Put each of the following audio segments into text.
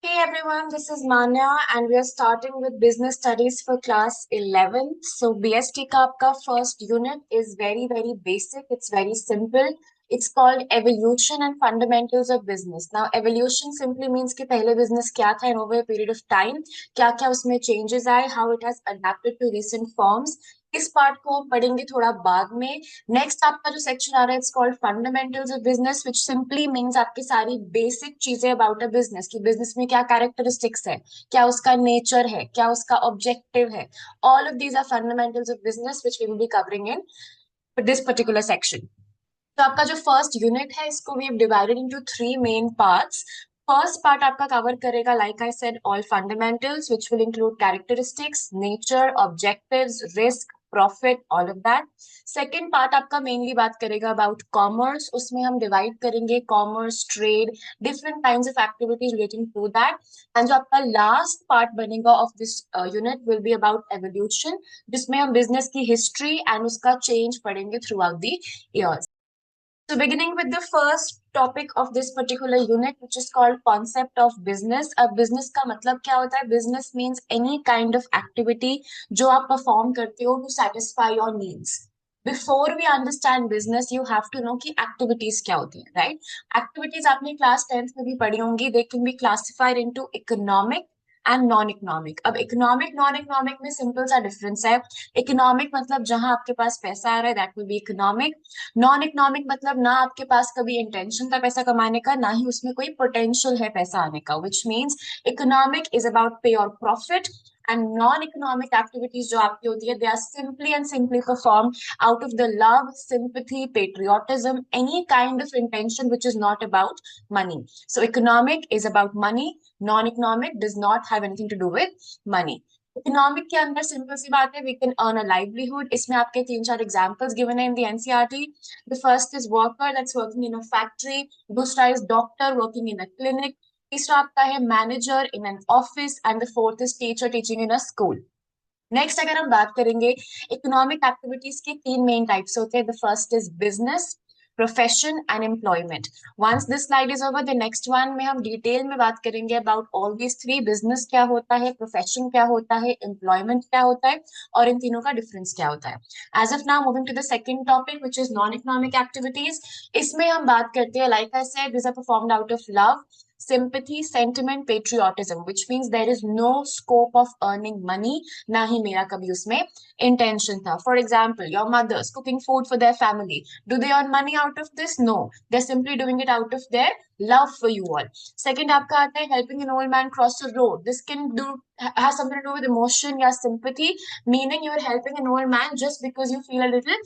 Hey everyone, this is Manya and we are starting with business studies for class 11th. So BST का आपका first unit is very basic. It's very simple. It's called evolution and fundamentals of business. Now evolution simply means कि पहले business क्या था and over a period of time क्या क्या उसमें changes आए, how it has adapted to recent forms. इस part को हम पढ़ेंगे थोड़ा बाद में. नेक्स्ट आपका जो सेक्शन आ रहा है it's called fundamentals of business which simply means आपकी सारी बेसिक चीजें अबाउट अ बिजनेस कि बिजनेस में क्या कैरेक्टरिस्टिक्स है, क्या उसका नेचर है, क्या उसका ऑब्जेक्टिव है. All of these are fundamentals of business which we will be covering in this particular section. तो आपका जो फर्स्ट यूनिट है इसको we have divided into three main parts. First part आपका कवर करेगा like I said all fundamentals which will include characteristics, nature, objectives, risk, profit, all of that. Second part आपका mainly बात करेगा about commerce. उसमें हम divide करेंगे commerce, trade, different kinds of activities relating to that. And जो आपका last part बनेगा of this unit will be about evolution, जिसमें हम बिजनेस की हिस्ट्री एंड उसका चेंज पढ़ेंगे throughout the years. So beginning with the first topic of this particular unit, which is called concept of business. अब business का मतलब क्या होता है? Business means any kind of activity जो आप perform करते हो to satisfy your needs. Before we understand business, you have to know कि activities क्या होती हैं, right? Activities आपने class 10th में भी पढ़ी होंगी. They can be classified into economic and non economic. अब इकोनॉमिक नॉन इकोनॉमिक में सिंपल सा डिफरेंस है. इकोनॉमिक मतलब जहां आपके पास पैसा आ रहा है that will be economic. Non economic मतलब ना आपके पास कभी इंटेंशन था पैसा कमाने का, ना ही उसमें कोई पोटेंशियल है पैसा आने का. Which means economic is about pay और profit and non economic activities जो आपकी होती है they are simply and simply perform out of the love, sympathy, patriotism, any kind of intention which is not about money. So economic is about money, non-economic does not have anything to do with money. Economic के अंदर simple सी बात है we can earn a livelihood. इसमें आपके तीन चार examples given है in the NCERT. The first is worker that's working in a factory. दूसरा इज doctor working in a clinic. तीसरा आपका है manager in an office and the fourth is teacher teaching in a school. Next अगर हम बात करेंगे economic activities के तीन मेन टाइप्स होते हैं. The first is business, profession and employment. Once this slide is over the next one में हम डिटेल में बात करेंगे about all these three. Business क्या होता है, प्रोफेशन क्या होता है, एम्प्लॉयमेंट क्या होता है और इन तीनों का डिफरेंस क्या होता है. As of now moving to the second topic which is non economic activities. इसमें हम बात करते हैं like I said this are performed out of love, sympathy, sentiment, patriotism, which means there is no scope of earning money. ना ही मेरा कभी उसमें intention था. For example, your mothers cooking food for their family. Do they earn money out of this? No. They're simply doing it out of their love for you all. Second आपका आता है helping an old man cross the road. This can do has something to do with emotion या sympathy, meaning you are helping an old man just because you feel a little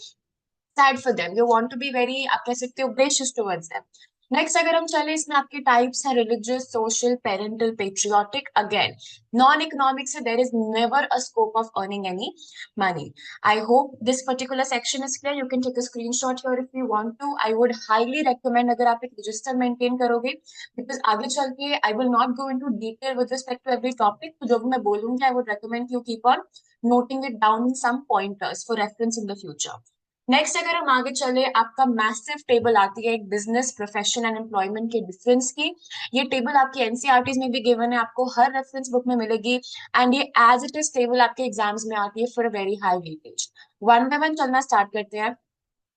sad for them. You want to be very आप कह सकते हो gracious towards them. Next अगर हम चले इसमें आपके टाइप्स है religious, social, parental, patriotic. Again non economic से there is never a scope of earning any money. I hope this particular section is clear. You can take a screenshot here if you want to. I would highly recommend अगर आप एक register maintain करोगे because आगे चल के I will not go into detail with respect to every topic. तो जो भी मैं बोलूंगी I would recommend you keep on noting it down in some pointers for reference in the future. Next अगर हम आगे चले आपका मैसिव टेबल आती है एक बिजनेस, प्रोफेशन एंड एम्प्लॉयमेंट के डिफरेंस की. ये टेबल आपकी एनसीईआरटीज में भी गिवन है, आपको हर रेफरेंस बुक में मिलेगी एंड ये एज इट इज टेबल आपके एग्जाम्स में आती है for a very high weightage. One by one चलना स्टार्ट करते हैं.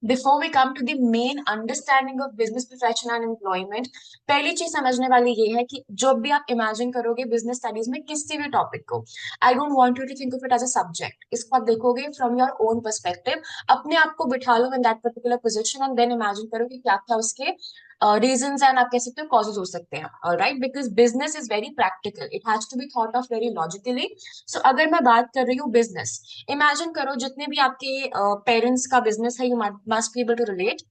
Before we come to the main understanding of business, profession and employment, पहली चीज समझने वाली ये है कि जब भी आप इमेजिन करोगे बिजनेस स्टडीज में किसी भी टॉपिक को, I don't want you to think of it as a subject. इसको आप देखोगे फ्रॉम योर ओन पर्सपेक्टिव. अपने आप को बिठा लो in that particular position and then imagine करो कि क्या क्या उसके रीजंस एंड आप कह सकते हो कॉजेज हो सकते हैं. Alright, because business is very practical, it has to be thought of very logically. So अगर मैं बात कर रही हूँ बिजनेस, इमेजिन करो जितने भी आपके पेरेंट्स का बिजनेस है, you must be able to relate.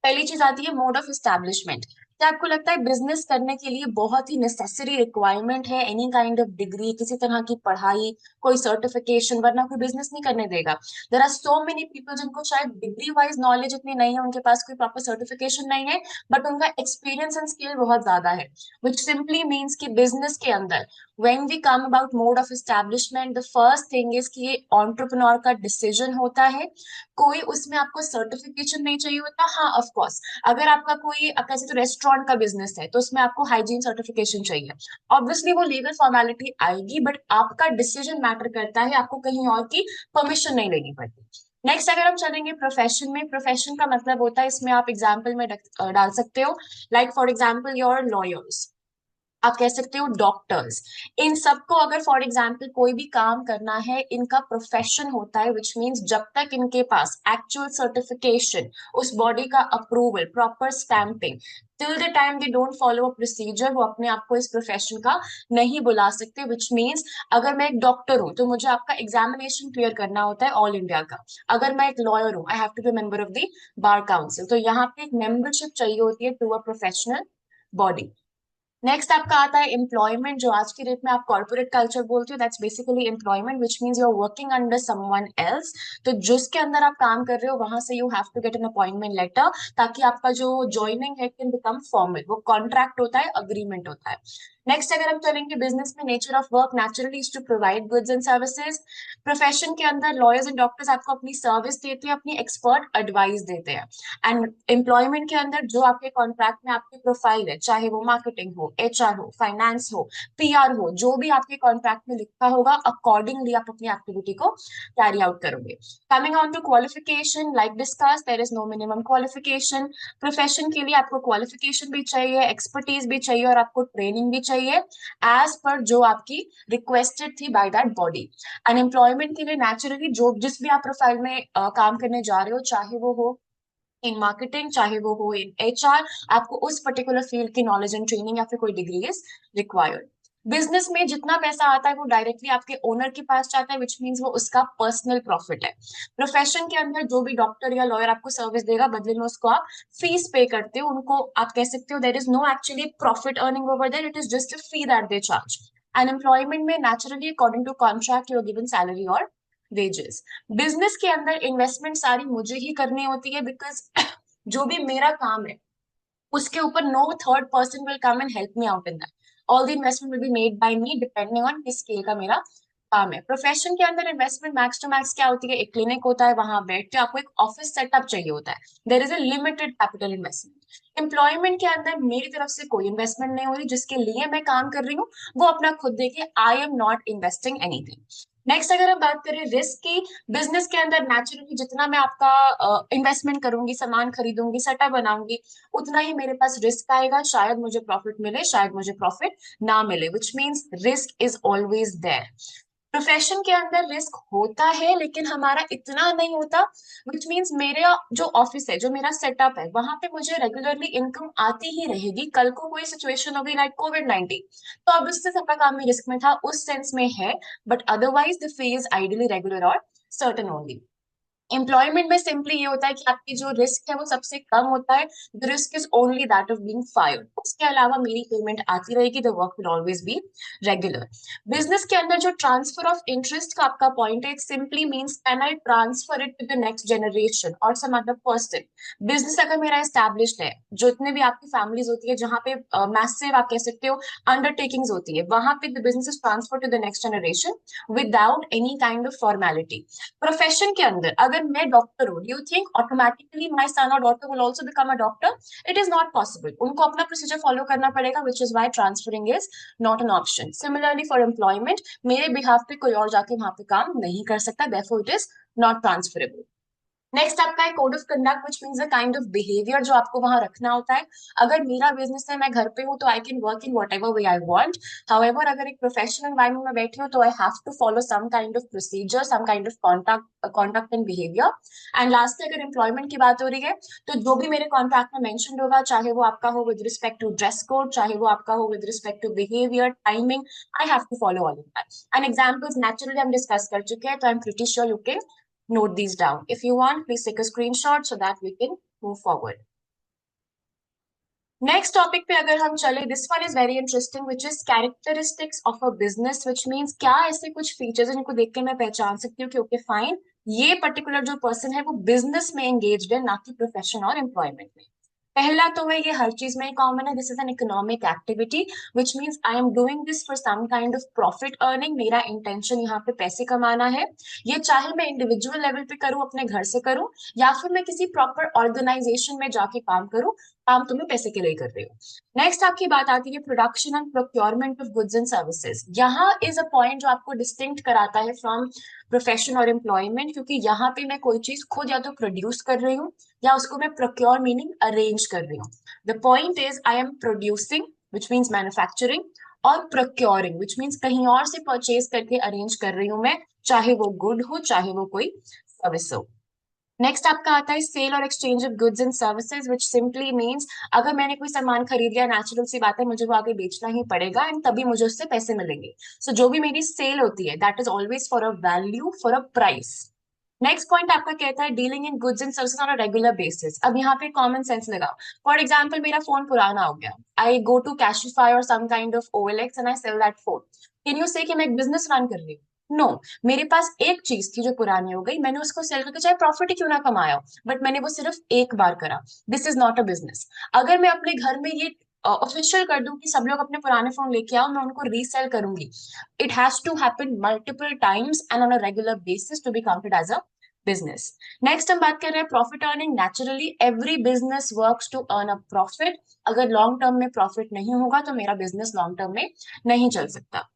पहली चीज आती है मोड ऑफ एस्टैब्लिशमेंट. क्या आपको लगता है बिजनेस करने के लिए बहुत ही नेसेसरी रिक्वायरमेंट है एनी काइंड ऑफ डिग्री, किसी तरह की पढ़ाई, कोई सर्टिफिकेशन, वरना कोई बिजनेस नहीं करने देगा. There are so many people जिनको शायद डिग्री वाइज नॉलेज इतनी नहीं है, उनके पास कोई प्रॉपर सर्टिफिकेशन नहीं है, बट उनका एक्सपीरियंस एंड स्किल बहुत ज्यादा है. विच सिंपली मीन्स कि बिजनेस के अंदर when we come about mode of establishment, the first thing is कि ये entrepreneur का decision होता है. कोई उसमें आपको सर्टिफिकेशन नहीं चाहिए होता। हाँ ऑफ कोर्स, अगर आपका कोई आप कैसे तो रेस्टोरेंट का बिजनेस है तो उसमें आपको हाइजीन सर्टिफिकेशन चाहिए, ऑब्वियसली वो लीगल फॉर्मेलिटी आएगी, बट आपका डिसीजन मैटर करता है, आपको कहीं और की परमिशन नहीं लेनी पड़ती। नेक्स्ट अगर हम चलेंगे प्रोफेशन में, प्रोफेशन का मतलब होता है, इसमें आप एग्जाम्पल में डाल सकते हो, like for example your lawyers, आप कह सकते हो डॉक्टर्स। इन सबको अगर फॉर एग्जाम्पल कोई भी काम करना है, इनका प्रोफेशन होता है, विच मीन्स जब तक इनके पास एक्चुअल सर्टिफिकेशन, उस बॉडी का approval, proper stamping, till the time they don't follow a procedure, वो अपने आप को इस प्रोफेशन का नहीं बुला सकते। विच मीन्स अगर मैं एक डॉक्टर हूँ तो मुझे आपका एग्जामिनेशन क्लियर करना होता है ऑल इंडिया का। अगर मैं एक लॉयर हूँ, I have to be member of the bar council, तो यहाँ पे एक मेंबरशिप चाहिए होती है to a professional body. Next आपका आता है एम्प्लॉयमेंट, जो आज की डेट में आप कॉर्पोरेट कल्चर बोलते हो, that's basically employment, which means you are working under someone else. तो जिसके अंदर आप काम कर रहे हो वहां से you have to get an appointment letter, ताकि आपका जो ज्वाइनिंग है कैन बिकम फॉर्मल, वो कॉन्ट्रैक्ट होता है, अग्रीमेंट होता है। नेक्स्ट अगर हम चलेंगे बिजनेस में, nature of work naturally is to provide goods and services. Profession के अंदर लॉयर्स एंड डॉक्टर्स आपको अपनी सर्विस देते हैं, अपनी एक्सपर्ट एडवाइस देते हैं। एंड एम्प्लॉयमेंट के अंदर जो आपके कॉन्ट्रैक्ट में आपकी प्रोफाइल है, चाहे वो मार्केटिंग हो, एचआर हो, फाइनेंस हो, पीआर हो, जो भी आपके कॉन्ट्रैक्ट में लिखा होगा, अकॉर्डिंगली आप अपनी एक्टिविटी को कैरी आउट करोगे। Coming on to qualification, like discuss, there is no minimum qualification. Profession के लिए आपको क्वालिफिकेशन भी चाहिए, एक्सपर्टीज भी चाहिए, और आपको ट्रेनिंग भी चाहिए एज पर जो आपकी रिक्वेस्टेड थी बाय दैट बॉडी। अनएम्प्लॉयमेंट के लिए नेचुरली जो जिस भी आप प्रोफाइल में काम करने जा रहे हो, चाहे वो हो इन मार्केटिंग, चाहे वो हो इन एचआर, आपको उस पर्टिकुलर फील्ड की नॉलेज एंड ट्रेनिंग या फिर कोई डिग्री इज रिक्वायर्ड। बिजनेस में जितना पैसा आता है वो डायरेक्टली आपके ओनर के पास जाता है, विच मीन्स वो उसका पर्सनल प्रॉफिट है। प्रोफेशन के अंदर जो भी डॉक्टर या लॉयर आपको सर्विस देगा, बदले में उसको आप फीस पे करते हो, उनको आप कह सकते हो there is no actually profit earning over there, it is just a fee that they charge. Unemployment में naturally according to contract you are given salary और वेजेस। बिजनेस के अंदर इन्वेस्टमेंट सारी मुझे ही करनी होती है, बिकॉज जो भी मेरा काम है उसके ऊपर no third person will come and help me out in that. All the investment will be made by me, depending on किस स्केल का मेरा काम है। प्रोफेशन के अंदर इन्वेस्टमेंट मैक्स टू मैक्स क्या होती है, एक क्लिनिक होता है, वहां बैठते हो, आपको एक ऑफिस सेटअप चाहिए होता है, there is a limited capital investment. Employment के अंदर मेरी तरफ से कोई इन्वेस्टमेंट नहीं हो रही, जिसके लिए मैं काम कर रही हूँ वो अपना खुद देखिए, I am not investing anything. Next अगर हम बात करें रिस्क की, बिजनेस के अंदर नेचुरली जितना मैं आपका इन्वेस्टमेंट करूंगी, सामान खरीदूंगी, सेटअप बनाऊंगी, उतना ही मेरे पास रिस्क आएगा, शायद मुझे प्रॉफिट मिले, शायद मुझे प्रॉफिट ना मिले, which means risk is always there. Profession के अंदर रिस्क होता है लेकिन हमारा इतना नहीं होता, विच मीन्स मेरा जो ऑफिस है, जो मेरा सेटअप है, वहां पे मुझे रेगुलरली इनकम आती ही रहेगी। कल को कोई सिचुएशन होगी लाइक कोविड-19, तो अब उससे सबका काम में रिस्क में था, उस सेंस में है, but otherwise the fee is ideally regular और सर्टेन ओनली। एम्प्लॉयमेंट में सिंपली ये होता है कि आपकी जो रिस्क है वो सबसे कम होता है, the risk is only that of being fired, उसके अलावा मेरी पेमेंट आती रहेगी, the work will always be regular. Business के अंदर जो ट्रांसफर ऑफ इंटरेस्ट का आपका पॉइंट है, it simply means can I transfer it to the next generation और सम अदर पर्सन। बिजनेस अगर मेरा एस्टैब्लिश्ड है, जितने भी आपकी फैमिलीज होती है जहाँ पे मैसिव आप कह सकते हो अंडरटेकिंग्स होती है, वहां पे the business is transfer to the next generation without any kind of formality. Profession के अंदर अगर मैं डॉक्टर हूँ, do you think automatically my son और daughter will also become a doctor? It is not possible, उनको अपना procedure follow करना पड़ेगा, which is why transferring is not an option. Similarly for employment, मेरे बिहाफ पे कोई और जाके वहां पे काम नहीं कर सकता, therefore it is not transferable. Next आपका है code of conduct, which means the kind of behaviour जो आपको वहां रखना होता है। अगर मेरा बिजनेस है, मैं घर पे हूँ, तो I can work in whatever way I want. However अगर एक प्रोफेशनल एनवायरमेंट में बैठी हूँ तो I have to follow some kind of procedure, some kind of contact and behaviour. And last अगर एम्प्लॉयमेंट की बात हो रही है, तो जो भी मेरे कॉन्ट्रैक्ट में मेंशन होगा, चाहे वो आपका हो with respect to dress code, चाहे वो आपका हो with respect to behaviour, timing, I have to follow all of that. And examples naturally हम डिस्कस कर चुके हैं, तो I am pretty sure you can note these down. If you want, please take a screenshot so that we can move forward. Next topic पे अगर हम चले, this one is very interesting, which is characteristics of a business, which means क्या ऐसे कुछ features हैं जिनको देख के मैं पहचान सकती हूँ कि ओके फाइन, ये पर्टिकुलर जो पर्सन है वो बिजनेस में एंगेज्ड है, ना कि प्रोफेशन और एम्प्लॉयमेंट में। पहला तो है, ये हर चीज में कॉमन है, this is an economic activity which means I am doing this for some kind of profit earning. मेरा इंटेंशन यहाँ पे पैसे कमाना है। ये चाहे मैं इंडिविजुअल लेवल पे करूँ, अपने घर से करूँ, या फिर मैं किसी प्रॉपर ऑर्गेनाइजेशन में जाके काम करूँ, काम तो मैं पैसे के लिए कर रही हूँ। नेक्स्ट आपकी बात आती है production and procurement of goods and services. यहाँ इज अ पॉइंट जो आपको डिस्टिंक्ट कराता है फ्रॉम प्रोफेशन और एम्प्लॉयमेंट, क्योंकि यहाँ पे मैं कोई चीज खुद या तो प्रोड्यूस कर रही हूँ या उसको मैं प्रोक्योर मीनिंग अरेंज कर रही हूँ। The point is I am producing which means manufacturing, और प्रोक्योरिंग विच मीन्स कहीं और से परचेज करके अरेंज कर रही हूँ मैं, चाहे वो गुड हो चाहे वो कोई सर्विस हो। नेक्स्ट आपका आता है सेल और exchange of goods and services which simply means अगर मैंने कोई सामान खरीद लिया, नेचुरल सी बात है, मुझे वो आगे बेचना ही पड़ेगा एंड तभी मुझे उससे पैसे मिलेंगे। सो जो भी मेरी सेल होती है that is always for a value, for a price. Next point आपका कहता है dealing in goods and services on a regular basis. अब यहाँ पे कॉमन सेंस लगाओ। फॉर एग्जाम्पल मेरा फोन पुराना हो गया, आई गो टू कैशिफाई और some kind of OLX and I sell that phone. Can you say कि मैं एक बिजनेस रन कर रही हूँ? नो। मेरे पास एक चीज थी जो पुरानी हो गई, मैंने उसको सेल करके चाहे प्रॉफिट ही क्यों ना कमाया हो, बट मैंने वो सिर्फ एक बार करा। This is not a business. अगर मैं अपने घर में ये ऑफिशियल कर दूं कि सब लोग अपने पुराने फोन लेके आओ, मैं उनको रीसेल करूंगी, it has to happen multiple times and on a regular basis to be counted as a business. Next हम बात कर रहे हैं profit earning. Naturally every business works to earn a profit. अगर लॉन्ग टर्म में profit नहीं होगा तो मेरा बिजनेस लॉन्ग टर्म में नहीं चल सकता।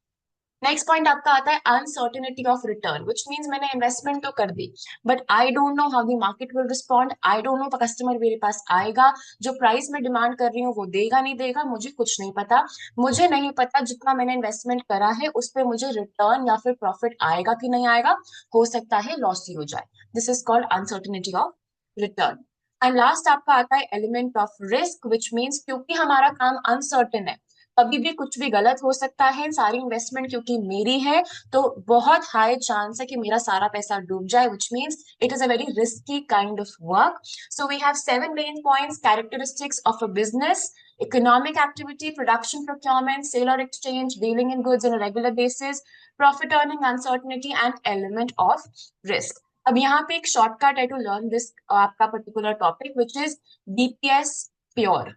नेक्स्ट पॉइंट आपका आता है uncertainty of return which means मैंने इन्वेस्टमेंट तो कर दी, but I don't know how the market will respond. I don't know customer मेरे पास आएगा, जो प्राइस मैं डिमांड कर रही हूँ वो देगा नहीं देगा, मुझे कुछ नहीं पता। मुझे नहीं पता जितना मैंने इन्वेस्टमेंट करा है उस पर मुझे रिटर्न या फिर प्रॉफिट आएगा कि नहीं आएगा, हो सकता है लॉस ही हो जाए। This is called uncertainty of return. And last आपका आता है element of risk which means क्योंकि हमारा काम अनसर्टेन है, कभी भी कुछ भी गलत हो सकता है। सारी इन्वेस्टमेंट क्योंकि मेरी है तो बहुत हाई चांस है कि मेरा सारा पैसा डूब जाए, which means it is a very risky kind of work. So we have 7 main points: characteristics of a business, economic activity, production, procurement, sale or exchange, dealing in goods on a regular basis, profit earning, uncertainty, and element of risk. अब यहाँ पे एक shortcut है to learn this आपका particular topic which is DPS pure.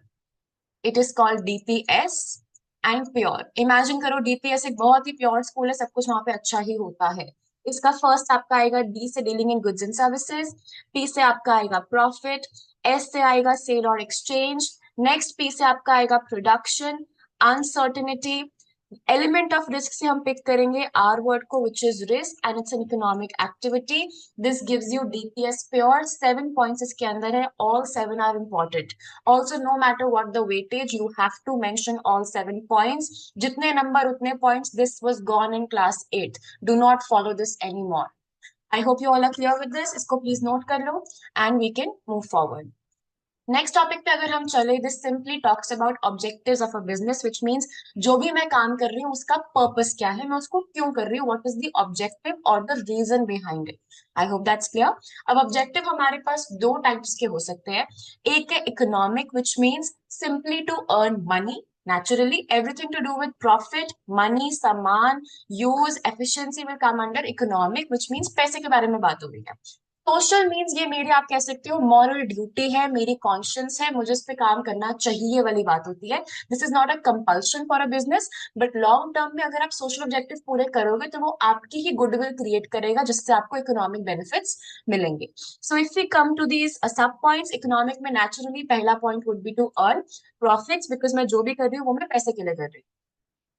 It is called DPS and pure. Imagine करो DPS एक बहुत ही pure school है, सब कुछ वहां पे अच्छा ही होता है। इसका फर्स्ट आपका आएगा D से dealing in goods and services, P से आपका आएगा प्रॉफिट, S से आएगा सेल और एक्सचेंज, नेक्स्ट P से आपका आएगा production, uncertainty. Element of risk से हम पिक करेंगे R वर्ड को which is risk and it's an economic activity. This gives you DPS pure. 7 points इसके अंदर है, all 7 are important. Also, no matter what the weightage, you have to mention all 7 points. जितने number उतने points. This was gone in class 8. Do not follow this anymore. I hope you all are clear with this. इसको please note कर लो and we can move forward. Next topic पे अगर हम चले, this simply talks about objectives of a business which means जो भी मैं काम कर रही हूँ उसका पर्पस क्या है, मैं उसको क्यों कर रही हूँ, व्हाट इज द ऑब्जेक्टिव और the reason behind it. I hope that's clear. अब ऑब्जेक्टिव हमारे पास 2 टाइप्स के हो सकते हैं। एक है economic which means simply to earn money, naturally everything to do with profit, money, सामान, use, efficiency will come under economic which means पैसे के बारे में बात हो रही है। सोशल मीन्स ये मेरी आप कह सकते हो मॉरल ड्यूटी है, मेरी कॉन्शियंस है, मुझे इस पे काम करना चाहिए वाली बात होती है। This is not a compulsion for a business, but long term में अगर आप सोशल ऑब्जेक्टिव पूरे करोगे तो वो आपकी ही गुडविल क्रिएट करेगा जिससे आपको इकोनॉमिक बेनिफिट्स मिलेंगे। So if we come to these सब पॉइंट्स, इकोनॉमिक में नेचुरली पहला point would be to earn profits, because मैं जो भी कर रही हूँ वो मैं पैसे के लिए कर रही हूँ।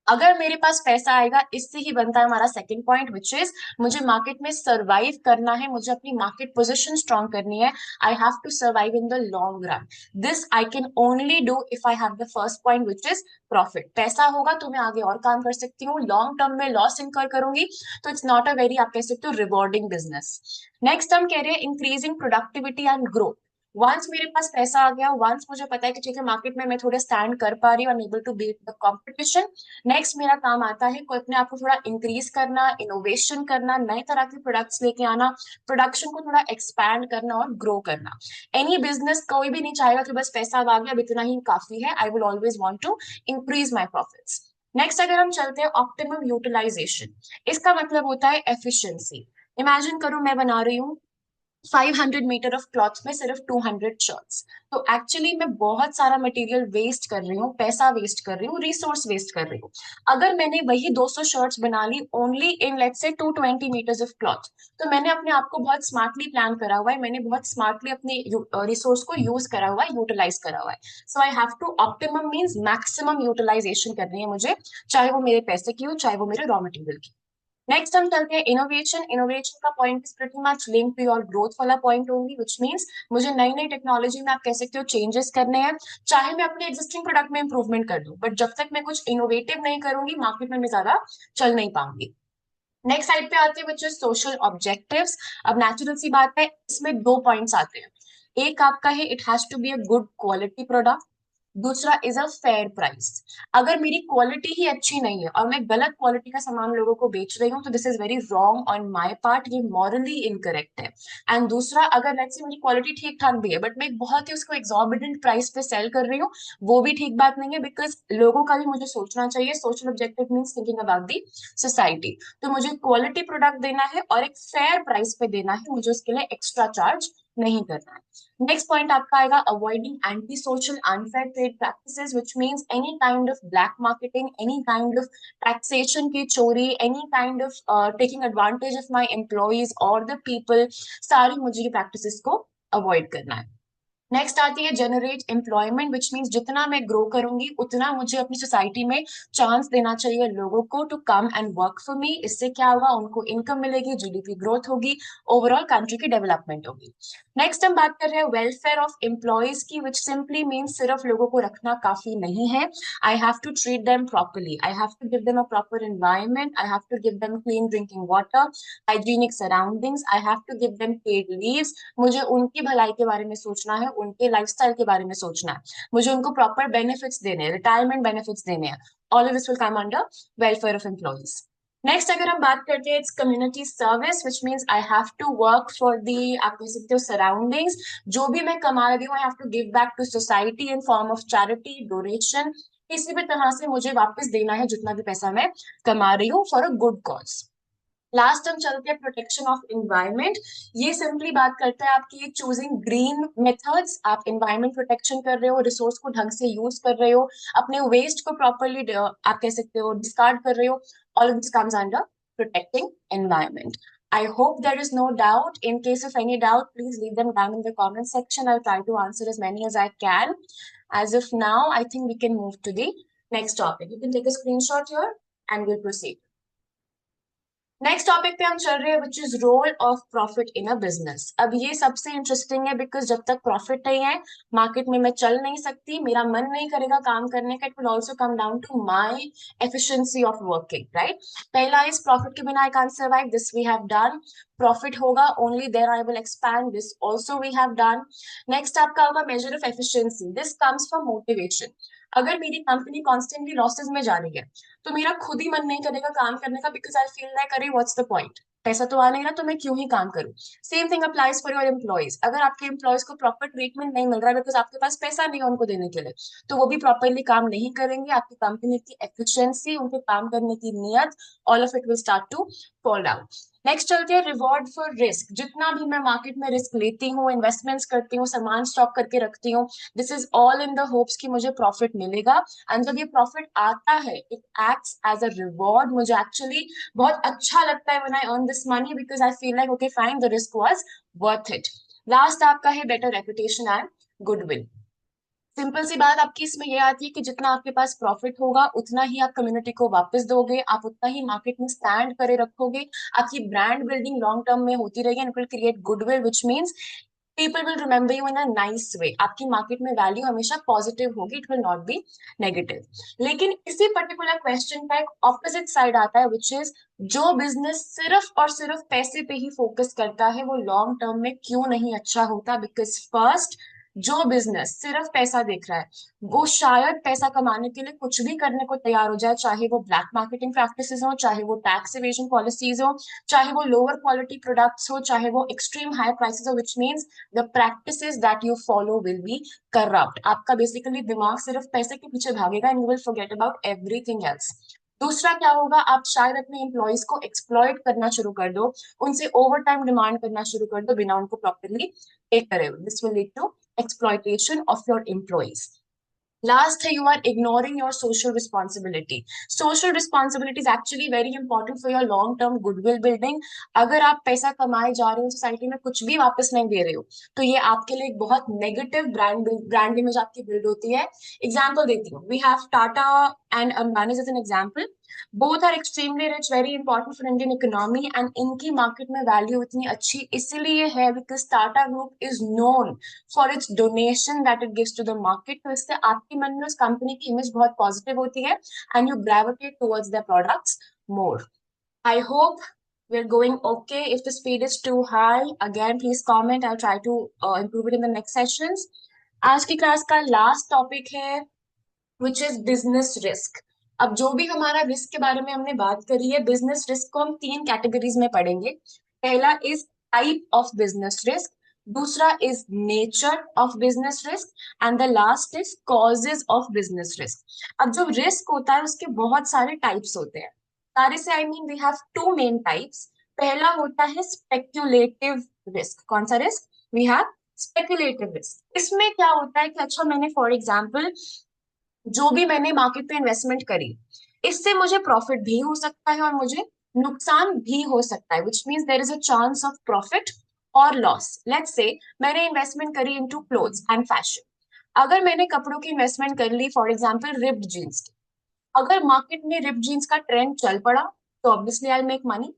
अगर मेरे पास पैसा आएगा, इससे ही बनता है हमारा सेकंड पॉइंट विच इज मुझे मार्केट में सरवाइव करना है, मुझे अपनी मार्केट पोजीशन स्ट्रॉन्ग करनी है। I have to survive in the long run. This I can only do if I have the first point which is profit. पैसा होगा तो मैं आगे और काम कर सकती हूँ, लॉन्ग टर्म में लॉस इनकर करूंगी तो इट्स नॉट अ वेरी आप कह सकते हो रिवॉर्डिंग बिजनेस। नेक्स्ट हम कह रहे हैं increasing productivity and growth. Once मेरे पास पैसा आ गया, वंस मुझे पता है कि ठीक है मार्केट में मैं थोड़े स्टैंड कर पा रही हूँ, enable to beat the competition, next मेरा काम आता है को अपने आप को थोड़ा इंक्रीज करना, इनोवेशन करना, नए तरह के प्रोडक्ट्स लेके आना, प्रोडक्शन को थोड़ा एक्सपैंड करना और ग्रो करना। एनी बिजनेस कोई भी नहीं चाहेगा कि बस पैसा आ गया अब इतना ही काफी है। I will always want to increase my profits. Next अगर हम चलते हैं ऑप्टिमम यूटिलाइजेशन, इसका मतलब होता है एफिशिएंसी। इमेजिन करो मैं बना रही हूँ 500 मीटर ऑफ क्लॉथ में सिर्फ 200 शर्ट्स। तो एक्चुअली मैं बहुत सारा मटेरियल वेस्ट कर रही हूँ, पैसा वेस्ट कर रही हूँ, रिसोर्स वेस्ट कर रही हूँ। अगर मैंने वही 200 शर्ट्स बना ली only in let's say 220 metres of cloth, तो मैंने अपने आप को बहुत स्मार्टली प्लान करा हुआ है, मैंने बहुत स्मार्टली अपने रिसोर्स को यूज करा हुआ है, यूटिलाइज करा हुआ है। So I have to optimum means maximum utilization करनी है मुझे, चाहे वो मेरे पैसे की हो, चाहे वो मेरे रॉ मटेरियल की। नेक्स्ट हम चलते हैं इनोवेशन। इनोवेशन का point is pretty much link to your growth वाला पॉइंट होगी, व्हिच मींस मुझे नई नई टेक्नोलॉजी में आप कह सकते हो चेंजेस करने हैं, चाहे मैं अपने एग्जिस्टिंग प्रोडक्ट में इंप्रूवमेंट कर दूं, बट जब तक मैं कुछ इनोवेटिव नहीं करूंगी मार्केट में मैं ज्यादा चल नहीं पाऊंगी। नेक्स्ट साइड पे आते हैं विच इज सोशल ऑब्जेक्टिव्स। अब नेचुरल सी बात है, इसमें दो पॉइंट्स आते हैं। एक आपका है it has to be a good quality product, दूसरा इज अ फेयर प्राइस। अगर मेरी क्वालिटी ही अच्छी नहीं है और मैं गलत क्वालिटी का सामान लोगों को बेच रही हूँ, तो this is very wrong on my part, ये मॉरली इनकरेक्ट है। एंड दूसरा, अगर लेट्स से मेरी क्वालिटी ठीक ठाक भी है बट मैं एक बहुत ही उसको एग्जॉर्बिडेंट प्राइस पे सेल कर रही हूँ, वो भी ठीक बात नहीं है, बिकॉज लोगों का भी मुझे सोचना चाहिए। Social objective means thinking about the society. तो मुझे क्वालिटी प्रोडक्ट देना है और एक फेयर प्राइस पे देना है, मुझे उसके लिए एक्स्ट्रा चार्ज नहीं करना है। नेक्स्ट पॉइंट आपका आएगा avoiding anti social unfair trade practices, which means any kind of black marketing, any kind of taxation की चोरी, any kind of taking advantage of my employees और द पीपल, सारी मुझे ये प्रैक्टिसेस को अवॉइड करना है। नेक्स्ट आती है जनरेट एम्प्लॉयमेंट, विच मीन्स जितना मैं ग्रो करूंगी उतना मुझे अपनी सोसाइटी में चांस देना चाहिए लोगों को to come and work for me. इससे क्या होगा, उनको इनकम मिलेगी, जीडीपी ग्रोथ होगी, ओवरऑल कंट्री की डेवलपमेंट होगी। नेक्स्ट हम बात कर रहे हैं वेलफेयर ऑफ एम्प्लॉयज की, विच सिंपली मीन्स सिर्फ लोगों को रखना काफी नहीं है। I have to treat them properly, I have to give them a proper environment, I have to give them clean drinking water, hygienic surroundings, I have to give them paid leaves. मुझे उनकी भलाई के बारे में सोचना है, उनके lifestyle के बारे में सोचना है, मुझे उनको प्रॉपर बेनिफिट्स देने हैं, रिटायरमेंट बेनिफिट्स देने हैं। All of this will come under welfare of employees. Next अगर हम बात करते हैं it's community service, which means I have to work for the, आप कह सकते हो सराउंडिंग्स। जो भी मैं कमा रही हूँ I have to give back to society in form of charity, donation, किसी भी तरह से मुझे वापस देना है जितना भी पैसा मैं कमा रही हूँ for a good cause. Last हम चलते हैं प्रोटेक्शन ऑफ एनवायरनमेंट। ये सिंपली बात करता है आपकी चूजिंग ग्रीन मेथड्स, आप एनवायरनमेंट प्रोटेक्शन कर रहे हो, रिसोर्स को ढंग से यूज कर रहे हो, अपने वेस्ट को प्रॉपरली आप कह सकते हो डिस्कार्ड कर रहे हो। All of this comes under protecting environment. I hope there is no doubt. In case of any doubt, please leave them down in the comment section. I'll try to answer as many as I can. As of now, I think we can move to the next topic. You can take a screenshot here and we'll proceed. Next topic पे हम चल रहे हैं which is role of profit in a business. अब ये सबसे interesting है because जब तक प्रॉफिट नहीं है मार्केट में मैं चल नहीं सकती, मेरा मन नहीं करेगा काम करने का। It will also come down to my efficiency of working, right. पहला इस प्रॉफिट के बिना I can't survive, this we have done. Profit होगा only there I will expand, this also we have done. Next आपका होगा major of efficiency, this comes from motivation. अगर मेरी company constantly losses में जा रही है तो मेरा खुद ही मन नहीं करेगा काम करने का, बिकॉज आई फील लाइक अरे व्हाट्स द पॉइंट, पैसा तो आ नहीं रहा तो मैं क्यों ही काम करूं। Same thing applies for your employees. अगर आपके एम्प्लॉयज को प्रॉपर ट्रीटमेंट नहीं मिल रहा है बिकॉज आपके पास पैसा नहीं है उनको देने के लिए, तो वो भी प्रॉपरली काम नहीं करेंगे, आपकी कंपनी की एफिशिएंसी, उनके काम करने की नियत, all of it will start to fall down. Next चलते हैं रिवॉर्ड फॉर रिस्क। जितना भी मैं मार्केट में रिस्क लेती हूँ, इन्वेस्टमेंट्स करती हूँ, सामान स्टॉक करके रखती हूँ, this is all in the hopes कि मुझे प्रॉफिट मिलेगा। एंड जब ये प्रॉफिट आता है it acts as a reward. मुझे एक्चुअली बहुत अच्छा लगता है when I earn this money because I feel like okay fine the risk was worth it. Last आपका है better reputation and goodwill. Simple सी बात आपकी इसमें ये आती है कि जितना आपके पास प्रॉफिट होगा उतना ही आप कम्युनिटी को वापस दोगे, आप उतना ही मार्केट में स्टैंड करे रखोगे, आपकी ब्रांड बिल्डिंग लॉन्ग टर्म में होती रहेगी and it will create goodwill, which means people will remember you in a nice way. आपकी मार्केट में वैल्यू हमेशा पॉजिटिव होगी, it will not be negative. लेकिन इसी पर्टिकुलर क्वेश्चन का एक ऑपोजिट साइड आता है विच इज जो बिजनेस सिर्फ और सिर्फ पैसे पे ही फोकस करता है वो लॉन्ग टर्म में क्यों नहीं अच्छा होता। बिकॉज फर्स्ट, जो बिजनेस सिर्फ पैसा देख रहा है वो शायद पैसा कमाने के लिए कुछ भी करने को तैयार हो जाए, चाहे वो ब्लैक मार्केटिंग प्रैक्टिसेस हो, चाहे वो टैक्स इवेजन पॉलिसीज हो, चाहे वो लोअर क्वालिटी प्रोडक्ट्स हो, चाहे वो एक्सट्रीम हाई प्राइसेस हो, which means the practices that you follow will be corrupt. आपका बेसिकली दिमाग सिर्फ पैसे के पीछे भागेगा and you will forget about everything else. दूसरा क्या होगा, आप शायद अपने एम्प्लॉयज को एक्सप्लॉइट करना शुरू कर दो, उनसे ओवर टाइम डिमांड करना शुरू कर दो बिना उनको प्रॉपरली पे करे हुए। This will lead to exploitation of your employees. Last है, you are ignoring your social responsibility. Social responsibility is actually very important for your long term goodwill building. अगर आप पैसा कमाए जा रहे हो, सोसाइटी में कुछ भी वापस नहीं दे रहे हो, तो ये आपके लिए एक बहुत नेगेटिव ब्रांड इमेज आपकी बिल्ड होती है। एग्जाम्पल देती हूँ, we have Tata and Ambani as an example. Both are extremely rich, very important for Indian economy, and इनकी मार्केट में वैल्यू इतनी अच्छी इसलिए है because Tata group is known for its donation that it gives to the market. तो इससे आपके मन में उस कंपनी की इमेज बहुत पॉजिटिव होती है and you gravitate towards their products more. I hope we're going okay. If the speed is too high, again, please comment. I'll try to improve it in the next sessions. आज की class का last topic है which is business risk. अब जो भी हमारा risk के बारे में हमने बात करी है, बिजनेस रिस्क को हम तीन कैटेगरीज में पढ़ेंगे। पहला is type of business risk, दूसरा is nature of business risk, and the last is causes of business risk. अब जो रिस्क होता है उसके बहुत सारे टाइप्स होते हैं। सारे से I mean we have two main types. पहला होता है स्पेक्यूलेटिव रिस्क। कौन सा risk? We have speculative risk. इसमें क्या होता है कि अच्छा, मैंने फॉर एग्जाम्पल जो भी मैंने मार्केट पे इन्वेस्टमेंट करी, इससे मुझे प्रॉफिट भी हो सकता है और मुझे नुकसान भी हो सकता है, which means there is a chance of profit और लॉस। लेट्स से मैंने इन्वेस्टमेंट करी इनटू क्लोथ्स एंड फैशन। अगर मैंने कपड़ों की इन्वेस्टमेंट कर ली, फॉर एग्जाम्पल रिप्ड जीन्स की, अगर मार्केट में रिप्ड जीन्स का ट्रेंड चल पड़ा तो ऑब्वियसली आई मेक मनी।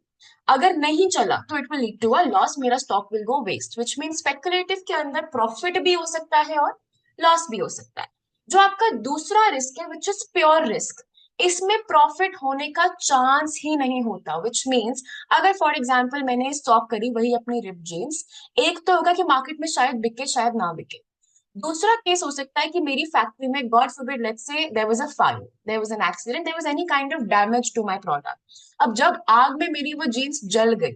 अगर नहीं चला तो it will lead to a loss, मेरा stock will go waste, which mean speculative के अंदर प्रॉफिट भी हो सकता है और लॉस भी हो सकता है। जो आपका दूसरा रिस्क है विच इज प्योर रिस्क, इसमें प्रॉफिट होने का चांस ही नहीं होता, विच मीन्स अगर फॉर एग्जाम्पल मैंने स्टॉक करी वही अपनी रिप जीन्स, एक तो होगा कि मार्केट में शायद बिके शायद ना बिके। दूसरा केस हो सकता है कि मेरी फैक्ट्री में God forbid let's say there was a fire, there was an accident, there was any kind of damage to my product. अब जब आग में मेरी वो जीन्स जल गई,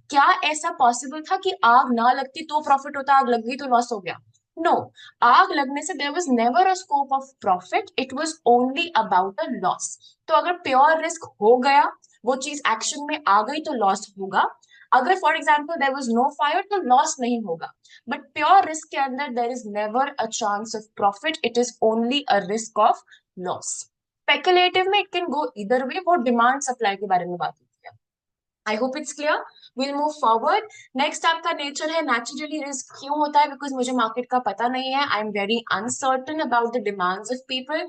क्या ऐसा पॉसिबल था कि आग ना लगती तो प्रॉफिट होता, आग लग गई तो लॉस हो गया? नो, आग लगने से there was never a scope of profit, it was only about a loss. तो अगर प्योर रिस्क हो गया, वो चीज एक्शन में आ गई तो लॉस होगा। अगर for example there was no fire तो लॉस नहीं होगा। बट प्योर रिस्क के अंदर there is never a chance of profit, it is only a risk of loss. Speculative में इट कैन गो इधर वे, वो डिमांड सप्लाई के बारे में बात होती है। I hope it's clear. Will move forward. Next आपका नेचर है। नेचुरली रिस्क क्यों होता है? बिकॉज मुझे मार्केट का पता नहीं है, I am very uncertain about the demands of people.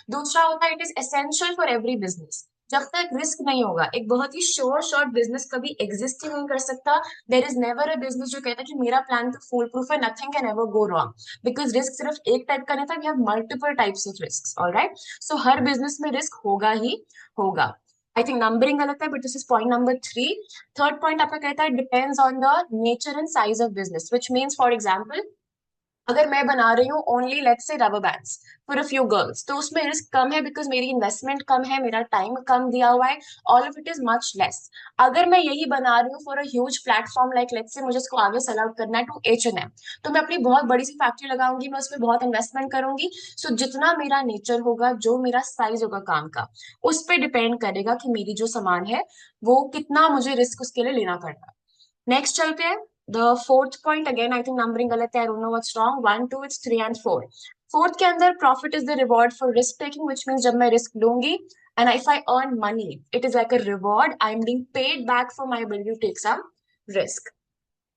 दूसरा होता है it is essential for every business. जब तक रिस्क नहीं होगा, एक बहुत ही श्योर शॉर्ट बिजनेस कभी एग्जिस्ट ही नहीं कर सकता। देर इज नेवर अ बिजनेस जो कहता है कि मेरा प्लान तो फुल प्रूफ है, nothing can ever go wrong, because risk सिर्फ एक टाइप का नहीं था, we have multiple types of risk. Alright, so her business में रिस्क होगा ही होगा। आई थिंक नंबरिंग गलत है, but this is point number 3। Third point आपका कहता है depends on the nature and size of business, which means for example अगर मैं बना रही हूँ only let's say rubber bands for a few girls, तो उसमें रिस्क कम है बिकॉज मेरी इन्वेस्टमेंट कम है, मेरा टाइम कम दिया हुआ है, all of it is much less. अगर मैं यही बना रही हूँ for a huge platform like let's say मुझे इसको आगे सेल आउट करना है टू H&M, तो मैं अपनी बहुत बड़ी सी फैक्ट्री लगाऊंगी, मैं उसमें बहुत इन्वेस्टमेंट करूंगी। सो जितना मेरा नेचर होगा, जो मेरा साइज होगा काम का, उस पर डिपेंड करेगा कि मेरी जो सामान है वो कितना मुझे रिस्क उसके लिए लेना पड़ता है। नेक्स्ट चलते हैं। The fourth point, again I think numbering गलत है, I don't know what's wrong, 1 2 it's 3 and 4। Fourth के अंदर profit is the reward for risk taking, which means जब मैं रिस्क लूंगी and if I earn money, it is like a reward, I am being paid back for my ability to take some risk.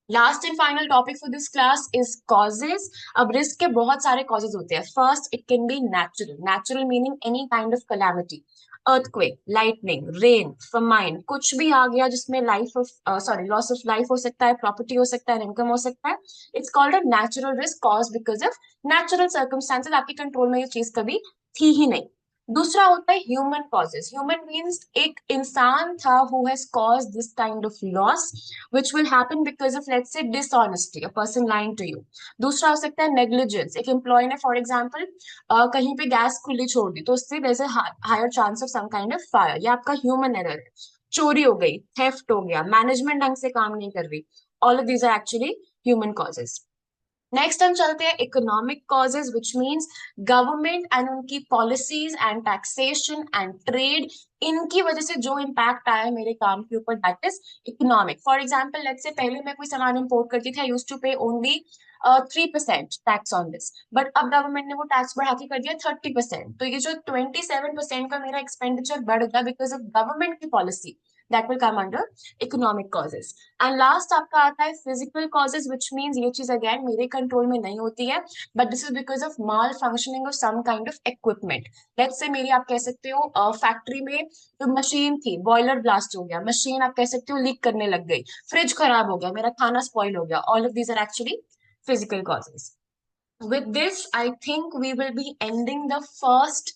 Last and final topic for this class is causes. अब risk के बहुत सारे causes होते हैं। First, it can be natural, natural meaning any kind of calamity, earthquake, lightning, rain, famine, कुछ भी आ गया जिसमें life of sorry loss of life हो सकता है, प्रॉपर्टी हो सकता है, इनकम हो सकता है। It's called a natural risk cause because of natural circumstances, आपके कंट्रोल में ये चीज कभी थी ही नहीं। दूसरा होता है ह्यूमन कॉजेज। ह्यूमन मीन्स एक इंसान था who has cause this kind of loss which will happen because of let's say dishonesty, a person lying to you. दूसरा हो सकता है negligence, एक एम्प्लॉय ने फॉर एग्जाम्पल कहीं पे गैस खुली छोड़ दी तो उससे there's a higher chance of some kind of fire, ये आपका ह्यूमन एरर है। चोरी हो गई, थेफ्ट हो गया, मैनेजमेंट ढंग से काम नहीं कर रही, all of these are actually human causes. Next हम चलते हैं economic causes, which means government and उनकी policies and taxation and trade, इनकी वजह से जो इम्पैक्ट आया मेरे काम के ऊपर, that is economic. For example, let's say पहले मैं कोई सामान इंपोर्ट करती थी, आई यूज्ड टू पे only 3% tax on this, but अब गवर्नमेंट ने वो टैक्स बढ़ा के कर दिया 30%। तो ये जो 27% का मेरा एक्सपेंडिचर बढ़ गया बिकॉज ऑफ गवर्नमेंट की policy, that will come under economic causes. And last आपका आता है फिजिकल कॉजेज, विच मीन्स ये चीज अगेन मेरे कंट्रोल में नहीं होती है, but this is because of malfunctioning of some kind of equipment. Let's say मेरी, आप कह सकते हो, फैक्ट्री में जो मशीन थी, बॉयलर ब्लास्ट हो गया, मशीन आप कह सकते हो लीक करने लग गई, फ्रिज खराब हो गया, मेरा खाना स्पॉइल हो गया, all of these are actually physical causes. With this, I think we will be ending the first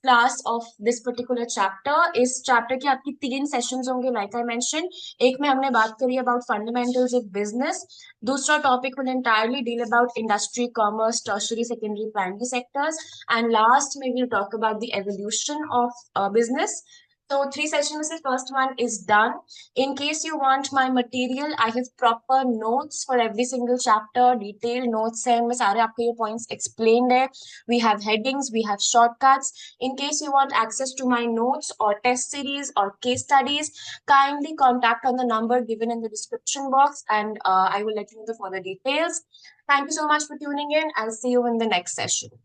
class of this particular chapter. इस chapter के आपकी 3 sessions होंगे, like I mentioned. एक में हमने बात करी about fundamentals of business. दूसरा topic will entirely deal about industry, commerce, tertiary, secondary, primary sectors. And last, we will talk about the evolution of business. So 3 sessions, the first one is done. In case you want my material, I have proper notes for every single chapter, detailed notes हैं, मैं सारे आपको ये points explained है. We have headings, we have shortcuts. In case you want access to my notes or test series or case studies, kindly contact on the number given in the description box, and I will let you know the further details. Thank you so much for tuning in. I'll see you in the next session.